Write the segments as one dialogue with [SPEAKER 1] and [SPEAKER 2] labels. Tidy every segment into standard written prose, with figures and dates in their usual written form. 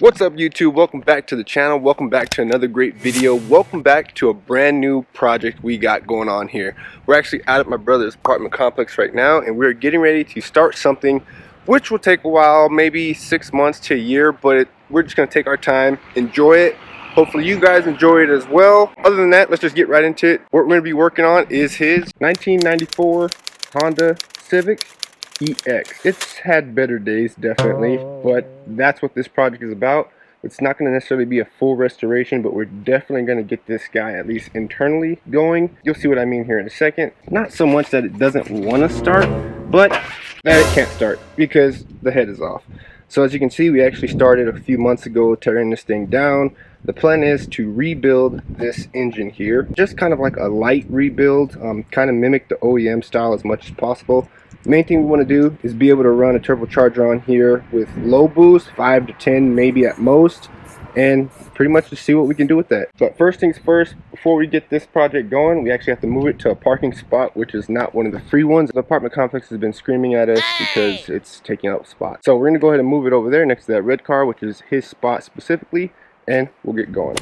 [SPEAKER 1] What's up YouTube? Welcome back to the channel. Welcome back to another great video. Welcome back to a brand new project we got going on here. We're actually out at my brother's apartment complex right now, and we're getting ready to start something which will take a while, maybe 6 months to a year, but we're just going to take our time, enjoy it. Hopefully you guys enjoy it as well. Other than that, let's just get right into it. What we're going to be working on is his 1994 Honda Civic EX. It's had better days, definitely, but that's what this project is about. It's not going to necessarily be a full restoration, but we're definitely going to get this guy at least internally going. You'll see what I mean here in a second. Not so much that it doesn't want to start, but that it can't start because the head is off. So as you can see, we actually started a few months ago tearing this thing down. The plan is to rebuild this engine here, just kind of like a light rebuild, kind of mimic the OEM style as much as possible. The main thing we want to do is be able to run a turbocharger on here with low boost, 5 to 10 maybe at most, and pretty much just see what we can do with that. But first things first, before we get this project going, we actually have to move it to a parking spot, which is not one of the free ones. The apartment complex has been screaming at us because it's taking up spots. So we're going to go ahead and move it over there next to that red car, which is his spot specifically, and we'll get going.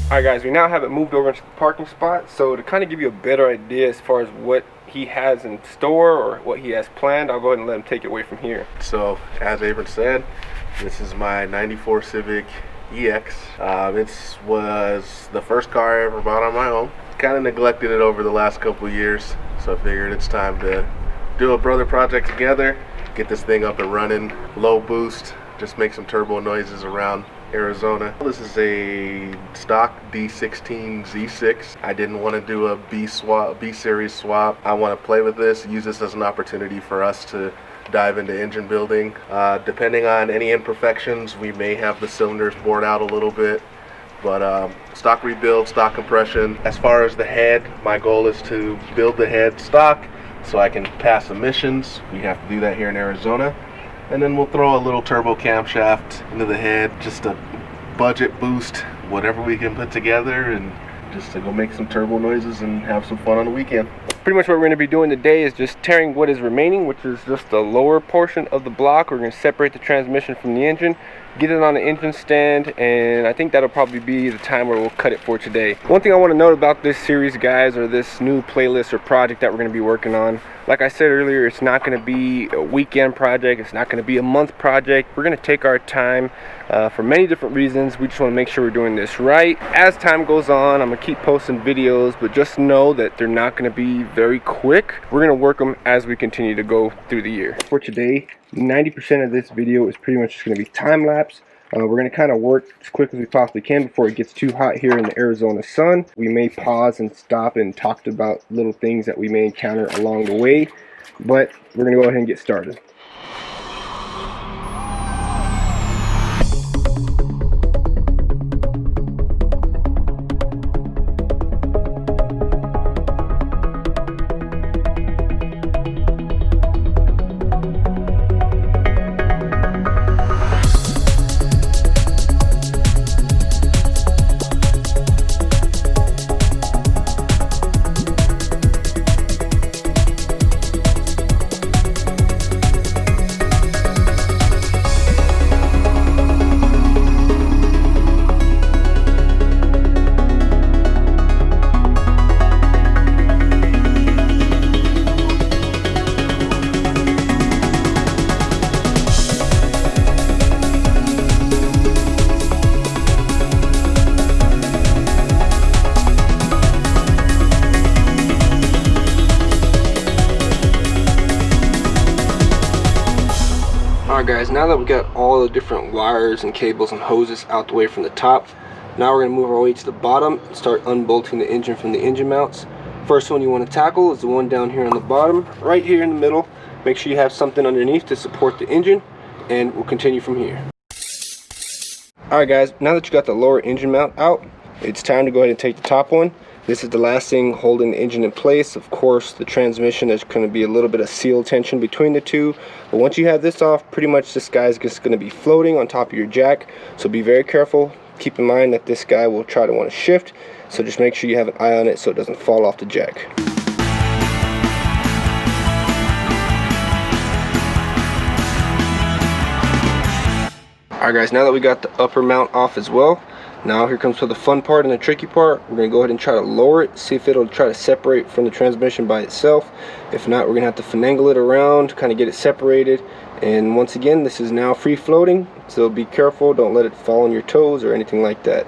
[SPEAKER 1] Alright guys, we now have it moved over into the parking spot. So to kind of give you a better idea as far as what he has in store or what he has planned, I'll go ahead and let him take it away from here.
[SPEAKER 2] So as Abram said, this is my 94 Civic EX. This was the first car I ever bought on my own. Kind of neglected it over the last couple years, so I figured it's time to do a brother project together, get this thing up and running, low boost, just make some turbo noises around Arizona. This is a stock D16 Z6. I didn't want to do a B series swap. I want to play with this, use this as an opportunity for us to dive into engine building. Depending on any imperfections, we may have the cylinders bored out a little bit, but stock rebuild, stock compression. As far as the head, my goal is to build the head stock so I can pass emissions. We have to do that here in Arizona. And then we'll throw a little turbo camshaft into the head, just a budget boost, whatever we can put together, and just to go make some turbo noises and have some fun on the weekend.
[SPEAKER 1] Pretty much what we're going to be doing today is just tearing what is remaining, which is just the lower portion of the block. We're going to separate the transmission from the engine, get it on the engine stand, and I think that'll probably be the time where we'll cut it for today. One thing I want to note about this series, guys, or this new playlist or project that we're going to be working on, like I said earlier, it's not going to be a weekend project, it's not going to be a month project. We're going to take our time for many different reasons. We just want to make sure we're doing this right. As time goes on, I'm going to keep posting videos, but just know that they're not going to be very quick. We're going to work them as we continue to go through the year. For today, 90% of this video is pretty much just going to be time lapse. We're going to kind of work as quick as we possibly can before it gets too hot here in the Arizona sun. We may pause and stop and talk about little things that we may encounter along the way, but we're going to go ahead and get started. Alright guys, now that we got all the different wires and cables and hoses out the way from the top, now we're going to move our way to the bottom and start unbolting the engine from the engine mounts. First one you want to tackle is the one down here on the bottom, right here in the middle. Make sure you have something underneath to support the engine, and we'll continue from here. Alright guys, now that you got the lower engine mount out, it's time to go ahead and take the top one. This is the last thing holding the engine in place. Of course, the transmission, there's going to be a little bit of seal tension between the two. But once you have this off, pretty much this guy's just going to be floating on top of your jack. So be very careful. Keep in mind that this guy will try to want to shift. So just make sure you have an eye on it so it doesn't fall off the jack. Alright guys, now that we got the upper mount off as well, now here comes to the fun part and the tricky part. We're going to go ahead and try to lower it, see if it'll try to separate from the transmission by itself. If not, we're going to have to finagle it around, kind of get it separated. And once again, this is now free floating, so be careful, don't let it fall on your toes or anything like that.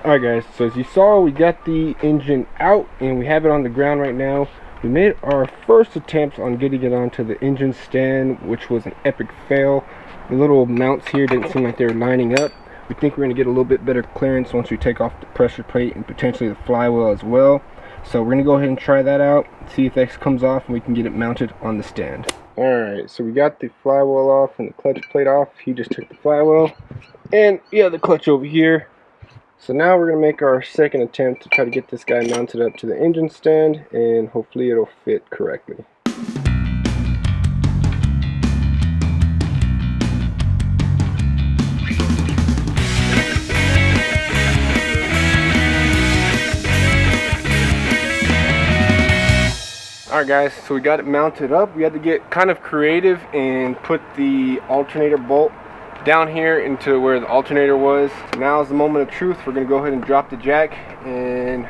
[SPEAKER 1] Alright guys, so as you saw, we got the engine out and we have it on the ground right now. We made our first attempt on getting it onto the engine stand, which was an epic fail. The little mounts here didn't seem like they were lining up. We think we're going to get a little bit better clearance once we take off the pressure plate and potentially the flywheel as well. So we're going to go ahead and try that out, see if this comes off and we can get it mounted on the stand. Alright, so we got the flywheel off and the clutch plate off. He just took the flywheel and yeah, the clutch over here. So now we're going to make our second attempt to try to get this guy mounted up to the engine stand, and hopefully it'll fit correctly. Alright guys, so we got it mounted up. We had to get kind of creative and put the alternator bolt down here into where the alternator was. So now is the moment of truth. We're gonna go ahead and drop the jack and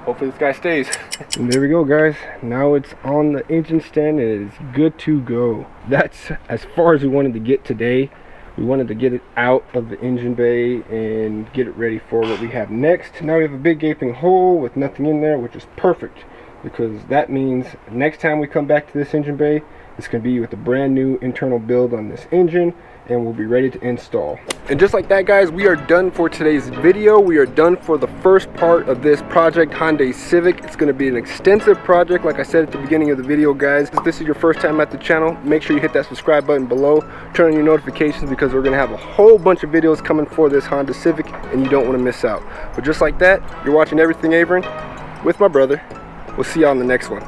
[SPEAKER 1] hopefully this guy stays. And there we go guys, now it's on the engine stand and it is good to go. That's as far as we wanted to get today. We wanted to get it out of the engine bay and get it ready for what we have next. Now we have a big gaping hole with nothing in there, which is perfect, because that means next time we come back to this engine bay, it's going to be with a brand new internal build on this engine, and we'll be ready to install. And just like that guys, we are done for today's video. We are done for the first part of this project, Honda Civic. It's going to be an extensive project, like I said at the beginning of the video guys. If this is your first time at the channel, make sure you hit that subscribe button below, turn on your notifications, because we're going to have a whole bunch of videos coming for this Honda Civic and you don't want to miss out. But just like that, you're watching Everything Averin with my brother. We'll see y'all in the next one.